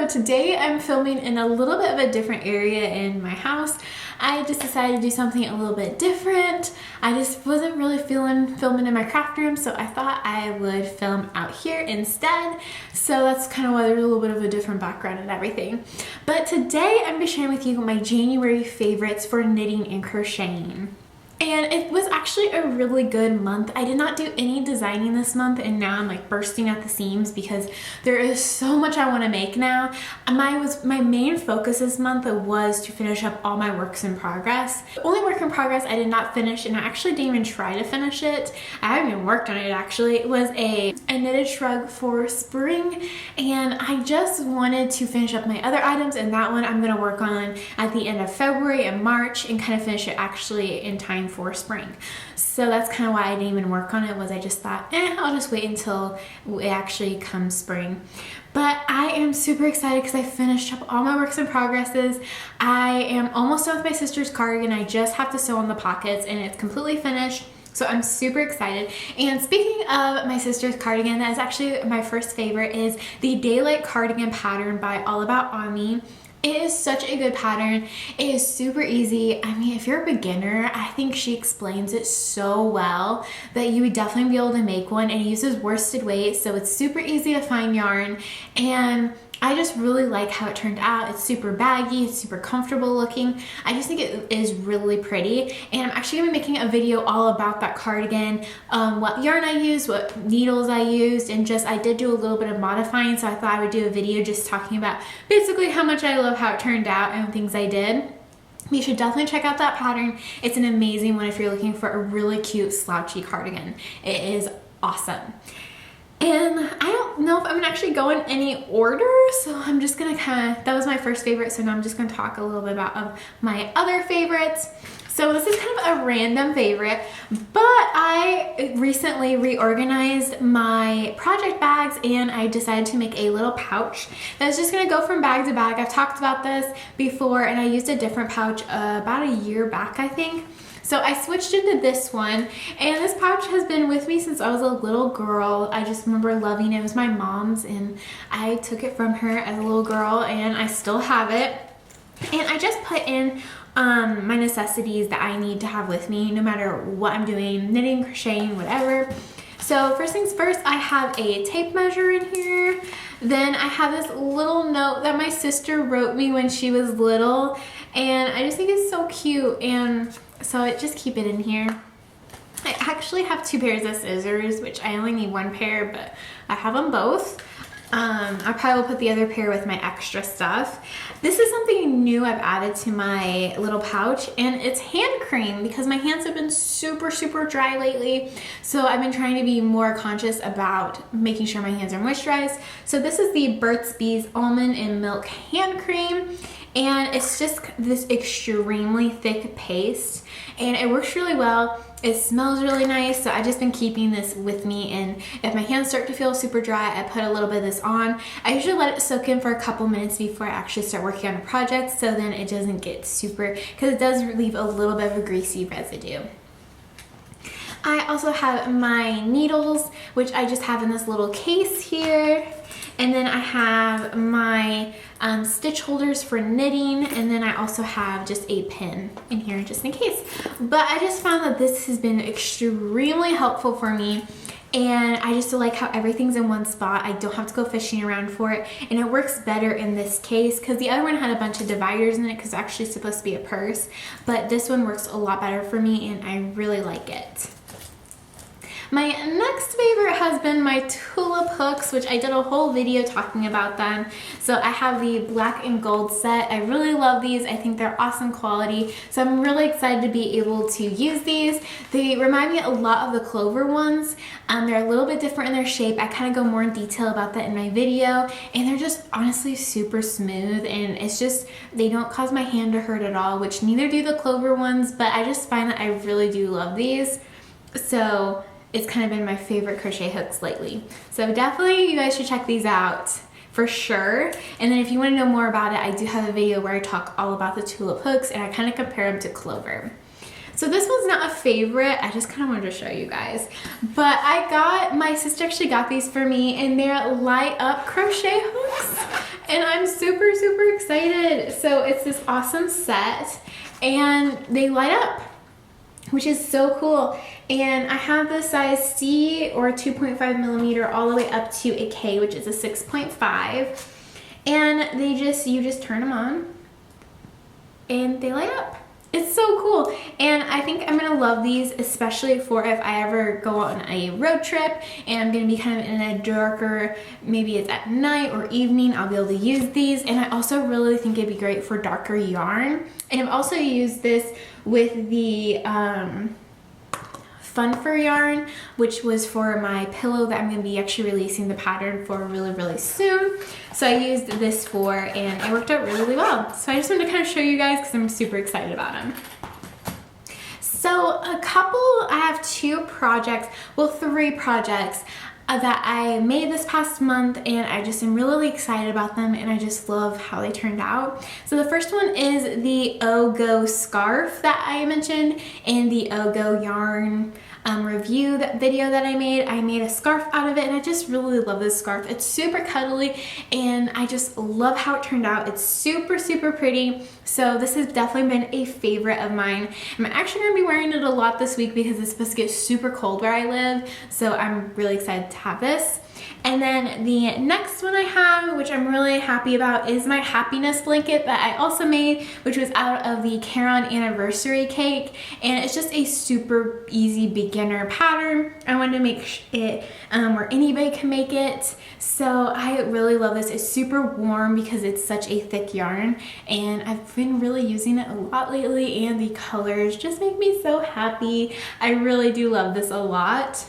So today I'm filming in a little bit of a different area in my house. I just decided to do something a little bit different. I just wasn't really feeling filming in my craft room, so I thought I would film out here instead. So that's kind of why there's a little bit of a different background and everything. But today I'm going to be sharing with you my January favorites for knitting and crocheting. And it was actually a really good month. I did not do any designing this month, and now I'm like bursting at the seams because there is so much I want to make now. My main focus this month was to finish up all my works in progress. The only work in progress I did not finish, and I actually didn't even try to finish it. I haven't even worked on it actually. It was a knitted shrug for spring, and I just wanted to finish up my other items, and that one I'm going to work on at the end of February and March and kind of finish it actually in time for spring. So that's kind of why I didn't even work on it, was I just thought, I'll just wait until it actually comes spring. But I am super excited because I finished up all my works in progresses. I am almost done with my sister's cardigan. I just have to sew on the pockets and it's completely finished. So I'm super excited. And speaking of my sister's cardigan, that is actually my first favorite, is the Daylight Cardigan pattern by All About Ami. It is such a good pattern. It is super easy. I mean, if you're a beginner, I think she explains it so well that you would definitely be able to make one, and it uses worsted weight, so it's super easy to find yarn, and I just really like how it turned out. It's super baggy, it's super comfortable looking. I just think it is really pretty, and I'm actually gonna be making a video all about that cardigan, what yarn I used, what needles I used, and just I did do a little bit of modifying, so I thought I would do a video just talking about basically how much I love how it turned out and things I did. You should definitely check out that pattern. It's an amazing one if you're looking for a really cute slouchy cardigan. It is awesome. And I don't know if I'm gonna actually go in any order, so I'm just gonna that was my first favorite, so now I'm just gonna talk a little bit about my other favorites. So this is kind of a random favorite, but I recently reorganized my project bags and I decided to make a little pouch that's just gonna go from bag to bag. I've talked about this before, and I used a different pouch about a year back, I think. So I switched into this one, and this pouch has been with me since I was a little girl. I just remember loving it. It was my mom's, and I took it from her as a little girl, and I still have it. And I just put in my necessities that I need to have with me no matter what I'm doing, knitting, crocheting, whatever. So first things first, I have a tape measure in here. Then I have this little note that my sister wrote me when she was little, and I just think it's so cute, and so I just keep it in here. I actually have two pairs of scissors, which I only need one pair, but I have them both. I probably will put the other pair with my extra stuff. This is something new I've added to my little pouch, and it's hand cream because my hands have been super dry lately. So I've been trying to be more conscious about making sure my hands are moisturized. So this is the Burt's Bees Almond and Milk Hand Cream. And it's just this extremely thick paste, and it works really well. It smells really nice, so I've just been keeping this with me, and if my hands start to feel super dry, I put a little bit of this on. I usually let it soak in for a couple minutes before I actually start working on a project, so then it doesn't get super, because it does leave a little bit of a greasy residue. I also have my needles, which I just have in this little case here. And then I have my stitch holders for knitting, and then I also have just a pin in here just in case. But I just found that this has been extremely helpful for me, and I just like how everything's in one spot. I don't have to go fishing around for it, and it works better in this case because the other one had a bunch of dividers in it because it's actually supposed to be a purse, but this one works a lot better for me, and I really like it. My next favorite has been my tulip hooks, which I did a whole video talking about them. So I have the black and gold set. I really love these. I think they're awesome quality. So I'm really excited to be able to use these. They remind me a lot of the Clover ones. They're a little bit different in their shape. I kind of go more in detail about that in my video. And they're just honestly super smooth. And it's just, they don't cause my hand to hurt at all, which neither do the Clover ones. But I just find that I really do love these. So it's kind of been my favorite crochet hooks lately. So definitely you guys should check these out for sure. And then if you want to know more about it, I do have a video where I talk all about the tulip hooks and I kind of compare them to Clover. So this one's not a favorite, I just kind of wanted to show you guys. But my sister actually got these for me, and they're light up crochet hooks. and I'm super, super excited. So it's this awesome set, and they light up, which is so cool. And I have the size C or 2.5 millimeter all the way up to a K, which is a 6.5. And you just turn them on and they light up. It's so cool, and I think I'm gonna love these, especially for if I ever go on a road trip and I'm gonna be kind of in a darker, maybe it's at night or evening, I'll be able to use these. And I also really think it'd be great for darker yarn. And I've also used this with the Fun Fur yarn, which was for my pillow that I'm going to be actually releasing the pattern for really, really soon. So I used this for, and it worked out really, really well. So I just wanted to kind of show you guys because I'm super excited about them. So I have 2 projects, well 3 projects that I made this past month, and I just am really excited about them, and I just love how they turned out. So the first one is the Ogo scarf that I mentioned in the Ogo yarn review video that I made. I made a scarf out of it, and I just really love this scarf. It's super cuddly, and I just love how it turned out. It's super, super pretty. So this has definitely been a favorite of mine. I'm actually going to be wearing it a lot this week because it's supposed to get super cold where I live. So I'm really excited to have this. And then the next one I have, which I'm really happy about, is my happiness blanket that I also made, which was out of the Caron anniversary cake. And it's just a super easy beginner pattern. I wanted to make it where anybody can make it. So I really love this. It's super warm because it's such a thick yarn, and I've been really using it a lot lately, and the colors just make me so happy. I really do love this a lot.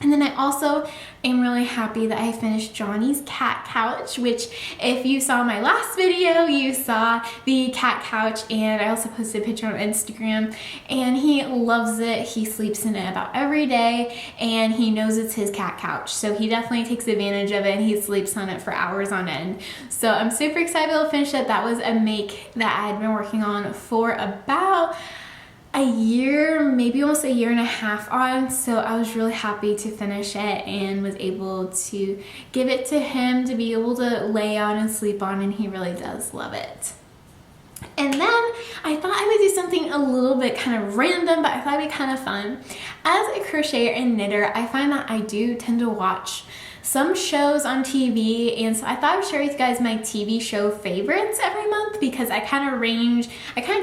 And then I also am really happy that I finished Johnny's cat couch, which if you saw my last video, you saw the cat couch, and I also posted a picture on Instagram, and he loves it. He sleeps in it about every day, and he knows it's his cat couch. So he definitely takes advantage of it, and he sleeps on it for hours on end. So I'm super excited to finish it. That was a make that I had been working on for about a year, maybe almost a year and a half on. So I was really happy to finish it and was able to give it to him to be able to lay on and sleep on, and he really does love it. And then I thought I would do something a little bit kind of random, but I thought it'd be kind of fun. As a crocheter and knitter, I find that I do tend to watch some shows on TV, and so I thought I would share with you guys my TV show favorites every month, because I kind of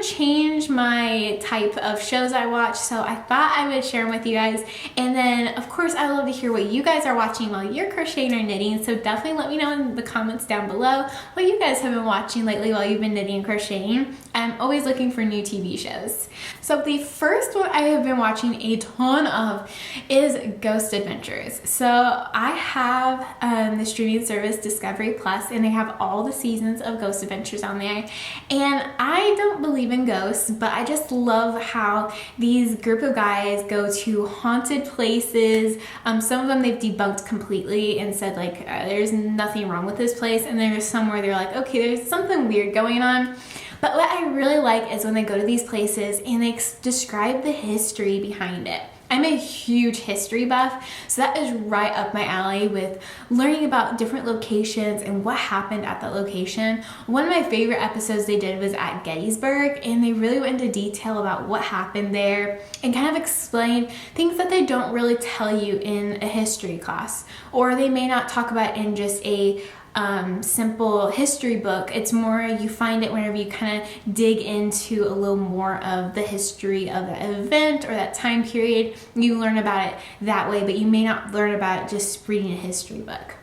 change my type of shows I watch. So I thought I would share them with you guys. And then of course I love to hear what you guys are watching while you're crocheting or knitting, so definitely let me know in the comments down below what you guys have been watching lately while you've been knitting and crocheting. I'm always looking for new TV shows. So the first one I have been watching a ton of is Ghost Adventures. So I have the streaming service Discovery Plus, and they have all the seasons of Ghost Adventures on there. And I don't believe in ghosts, but I just love how these group of guys go to haunted places. Some of them they've debunked completely and said like there's nothing wrong with this place, and there's some where they're like, okay, there's something weird going on. But what I really like is when they go to these places and they describe the history behind it. I'm a huge history buff, so that is right up my alley with learning about different locations and what happened at that location. One of my favorite episodes they did was at Gettysburg, and they really went into detail about what happened there and kind of explained things that they don't really tell you in a history class, or they may not talk about in just a simple history book. It's more you find it whenever you kind of dig into a little more of the history of the event or that time period. You learn about it that way, but you may not learn about it just reading a history book.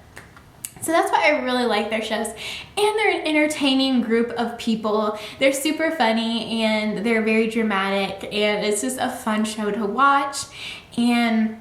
So that's why I really like their shows, and they're an entertaining group of people. They're super funny and they're very dramatic, and it's just a fun show to watch. And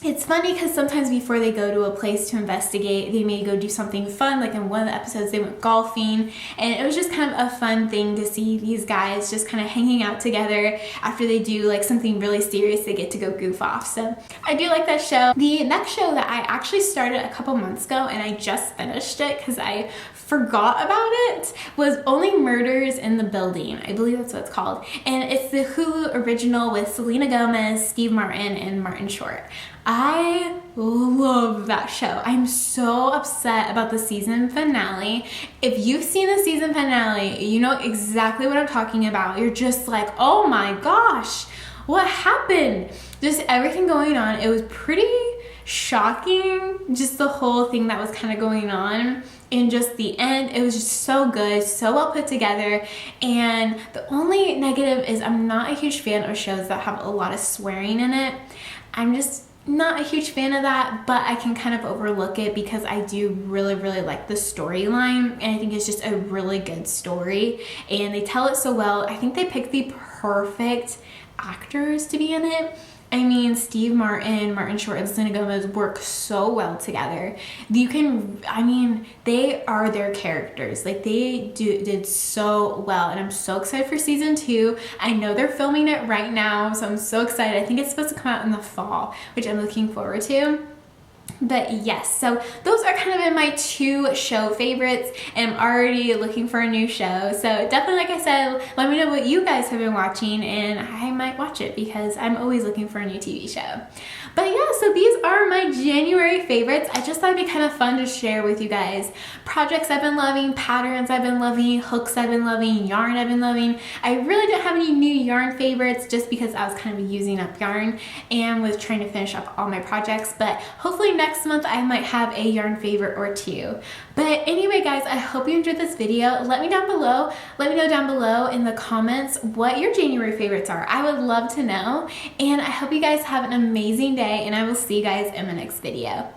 it's funny because sometimes before they go to a place to investigate, they may go do something fun. Like in one of the episodes, they went golfing, and it was just kind of a fun thing to see these guys just kind of hanging out together. After they do like something really serious, they get to go goof off. So I do like that show. The next show that I actually started a couple months ago, and I just finished it because I forgot about it, was Only Murders in the Building. I believe that's what it's called. And it's the Hulu original with Selena Gomez, Steve Martin, and Martin Short. I love that show. I'm so upset about the season finale. If you've seen the season finale, you know exactly what I'm talking about. You're just like, oh my gosh, what happened? Just everything going on. It was pretty shocking, just the whole thing that was kind of going on. And just the end, it was just so good, so well put together. And the only negative is I'm not a huge fan of shows that have a lot of swearing in it. I'm just not a huge fan of that, but I can kind of overlook it because I do really like the storyline, and I think it's just a really good story and they tell it so well. I think they picked the perfect actors to be in it. I mean, Steve Martin, Martin Short, and Selena Gomez work so well together. You can, I mean, they are their characters. Like, they did so well, and I'm so excited for season 2. I know they're filming it right now, so I'm so excited. I think it's supposed to come out in the fall, which I'm looking forward to. But yes, so those are kind of in my 2 show favorites, and I'm already looking for a new show. So definitely, like I said, let me know what you guys have been watching and I might watch it because I'm always looking for a new TV show. But yeah, so these are my January favorites. I just thought it'd be kind of fun to share with you guys. Projects I've been loving, patterns I've been loving, hooks I've been loving, yarn I've been loving. I really don't have any new yarn favorites just because I was kind of using up yarn and was trying to finish up all my projects. But hopefully next month I might have a yarn favorite or 2. But anyway guys, I hope you enjoyed this video. Let me know down below in the comments what your January favorites are. I would love to know, and I hope you guys have an amazing day, and I will see you guys in my next video.